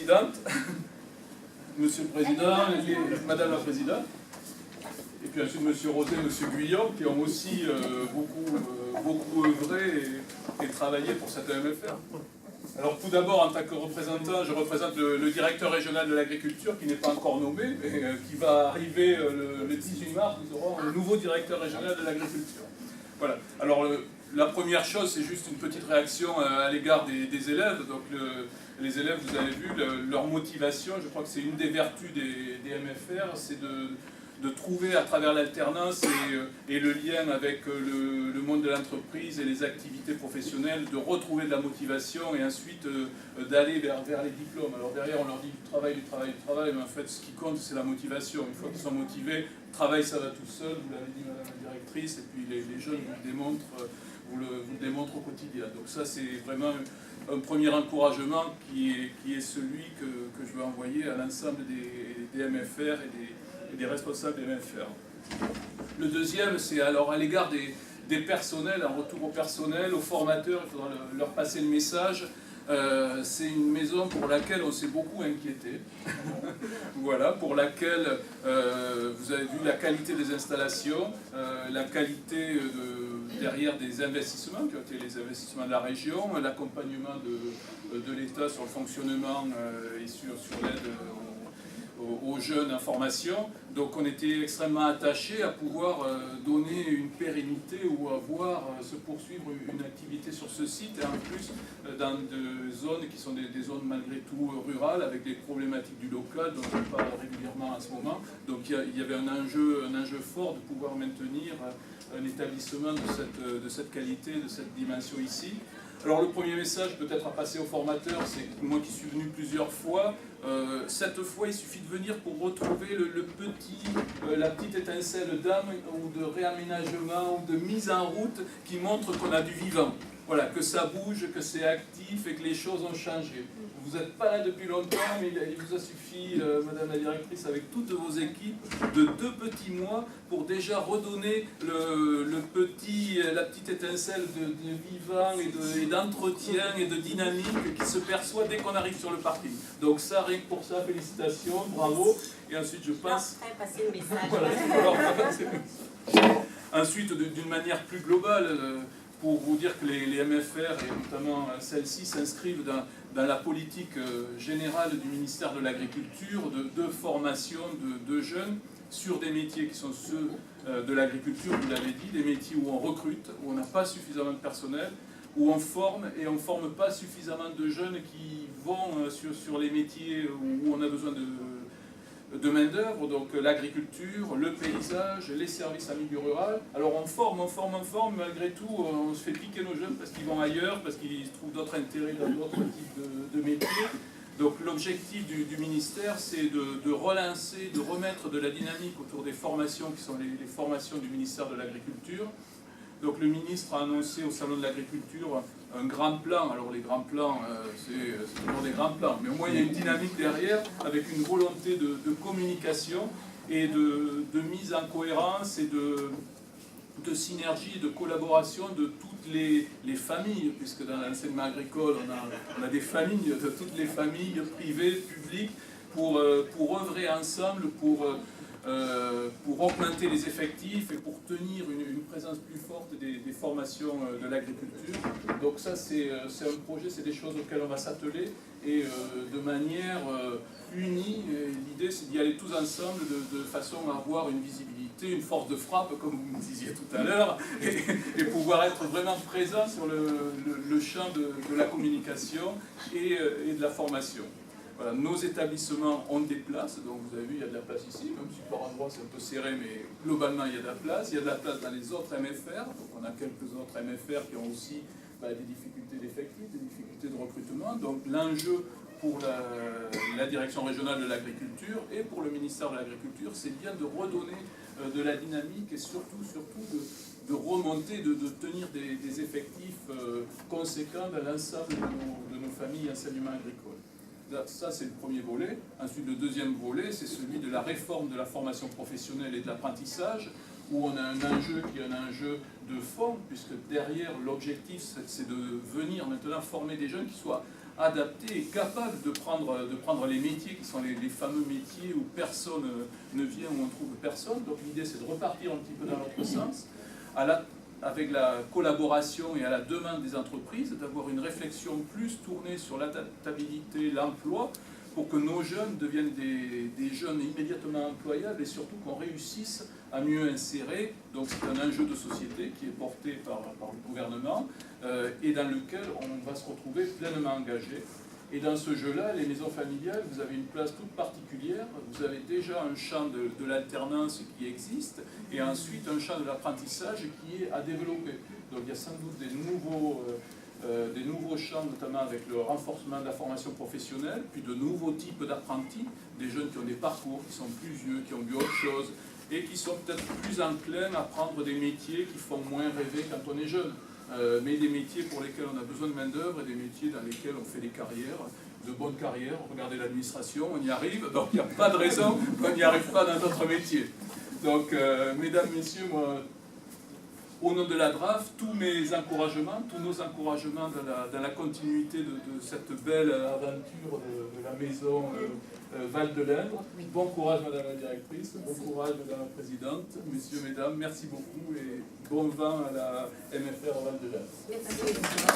Présidente, Monsieur le Président, Madame la Présidente, et puis ensuite Monsieur Roset, Monsieur Guillaume, qui ont aussi beaucoup œuvré et travaillé pour cette AMFR. Alors tout d'abord, en tant que représentant, je représente le directeur régional de l'agriculture, qui n'est pas encore nommé, mais qui va arriver le 18 mars. Nous aurons un nouveau directeur régional de l'agriculture. Voilà. Alors la première chose, c'est juste une petite réaction à l'égard des élèves. Donc les élèves, vous avez vu, leur motivation, je crois que c'est une des vertus des MFR, c'est de trouver à travers l'alternance et le lien avec le monde de l'entreprise et les activités professionnelles, de retrouver de la motivation et ensuite d'aller vers les diplômes. Alors derrière, on leur dit du travail, mais en fait, ce qui compte, c'est la motivation. Une fois qu'ils sont motivés, le travail, ça va tout seul, vous l'avez dit, Madame la Directrice, et puis les jeunes vous le démontrent au quotidien. Donc ça, c'est vraiment un premier encouragement qui est celui que je veux envoyer à l'ensemble des MFR et des responsables des MFR. Le deuxième, c'est alors à l'égard des personnels, en retour au personnel, aux formateurs, il faudra leur passer le message. C'est une maison pour laquelle on s'est beaucoup inquiété. Voilà, pour laquelle vous avez vu la qualité des installations, la qualité derrière des investissements qui ont été les investissements de la région, l'accompagnement de l'État sur le fonctionnement et sur l'aide aux jeunes en formation. Donc on était extrêmement attachés à pouvoir donner une pérennité ou à voir se poursuivre une activité sur ce site, et en plus dans des zones qui sont des zones malgré tout rurales, avec des problématiques du local dont on parle régulièrement en ce moment. Donc il y avait un enjeu fort de pouvoir maintenir un établissement de cette qualité, de cette dimension ici. Alors le premier message peut-être à passer aux formateurs, c'est moi qui suis venu plusieurs fois, cette fois il suffit de venir pour retrouver la petite étincelle d'âme ou de réaménagement ou de mise en route qui montre qu'on a du vivant. Voilà, que ça bouge, que c'est actif et que les choses ont changé. Vous n'êtes pas là depuis longtemps, mais il vous a suffi, Madame la Directrice, avec toutes vos équipes, de 2 petits mois pour déjà redonner la petite étincelle de vivant et d'entretien et de dynamique qui se perçoit dès qu'on arrive sur le parking. Donc ça, rien que pour ça, félicitations, bravo. Et ensuite, je pense... passer le message. Voilà, ensuite, d'une manière plus globale, pour vous dire que les MFR, et notamment celle-ci, s'inscrivent dans la politique générale du ministère de l'Agriculture de formation de jeunes sur des métiers qui sont ceux de l'agriculture, vous l'avez dit, des métiers où on recrute, où on n'a pas suffisamment de personnel, où on forme et on ne forme pas suffisamment de jeunes qui vont sur les métiers où on a besoin de main-d'œuvre, donc l'agriculture, le paysage, les services en milieu rural. Alors on forme, malgré tout, on se fait piquer nos jeunes parce qu'ils vont ailleurs, parce qu'ils trouvent d'autres intérêts dans d'autres types de métiers. Donc l'objectif du ministère, c'est de relancer, de remettre de la dynamique autour des formations qui sont les formations du ministère de l'Agriculture. Donc le ministre a annoncé au Salon de l'Agriculture un grand plan. Alors les grands plans, c'est toujours des grands plans, mais au moins il y a une dynamique derrière, avec une volonté de communication et de mise en cohérence et de synergie, de collaboration de toutes les familles, puisque dans l'enseignement agricole, on a des familles, de toutes les familles privées, publiques, pour œuvrer ensemble, pour augmenter les effectifs et pour tenir une présence plus forte des formations de l'agriculture. Donc ça, c'est un projet, c'est des choses auxquelles on va s'atteler et de manière unie. L'idée, c'est d'y aller tous ensemble de façon à avoir une visibilité, une force de frappe, comme vous me disiez tout à l'heure, et pouvoir être vraiment présent sur le champ de la communication et de la formation. Voilà, nos établissements ont des places, donc vous avez vu, il y a de la place ici, même si par endroit c'est un peu serré, mais globalement il y a de la place. Il y a de la place dans les autres MFR, donc on a quelques autres MFR qui ont aussi des difficultés d'effectifs, des difficultés de recrutement. Donc l'enjeu pour la direction régionale de l'agriculture et pour le ministère de l'Agriculture, c'est bien de redonner de la dynamique et surtout de remonter, de tenir des effectifs conséquents dans l'ensemble de nos familles enseignement agricole. Ça, c'est le premier volet. Ensuite, le deuxième volet, c'est celui de la réforme de la formation professionnelle et de l'apprentissage, où on a un enjeu qui est un enjeu de fond, puisque derrière, l'objectif, c'est de venir maintenant former des jeunes qui soient adaptée et capable de prendre les métiers qui sont les fameux métiers où personne ne vient, où on trouve personne. Donc l'idée c'est de repartir un petit peu dans l'autre sens, avec la collaboration et à la demande des entreprises, d'avoir une réflexion plus tournée sur l'adaptabilité, l'emploi, pour que nos jeunes deviennent des jeunes immédiatement employables et surtout qu'on réussisse à mieux insérer. Donc c'est un enjeu de société qui est porté par le gouvernement et dans lequel on va se retrouver pleinement engagé. Et dans ce jeu-là, les maisons familiales, vous avez une place toute particulière. Vous avez déjà un champ de l'alternance qui existe et ensuite un champ de l'apprentissage qui est à développer. Donc il y a sans doute des nouveaux champs, notamment avec le renforcement de la formation professionnelle, puis de nouveaux types d'apprentis, des jeunes qui ont des parcours, qui sont plus vieux, qui ont vu autre chose, et qui sont peut-être plus enclins à prendre des métiers qui font moins rêver quand on est jeune, mais des métiers pour lesquels on a besoin de main-d'œuvre et des métiers dans lesquels on fait des carrières, de bonnes carrières. Regardez l'administration, on y arrive, donc il n'y a pas de raison qu'on n'y arrive pas dans d'autres métiers. Donc, mesdames, messieurs, moi, au nom de la DRAF, tous nos encouragements dans la continuité de cette belle aventure de la maison Val de l'Indre. Oui. Bon courage, madame la directrice, bon courage, madame la présidente, messieurs, mesdames, merci beaucoup et bon vent à la MFR Val de l'Indre. Merci.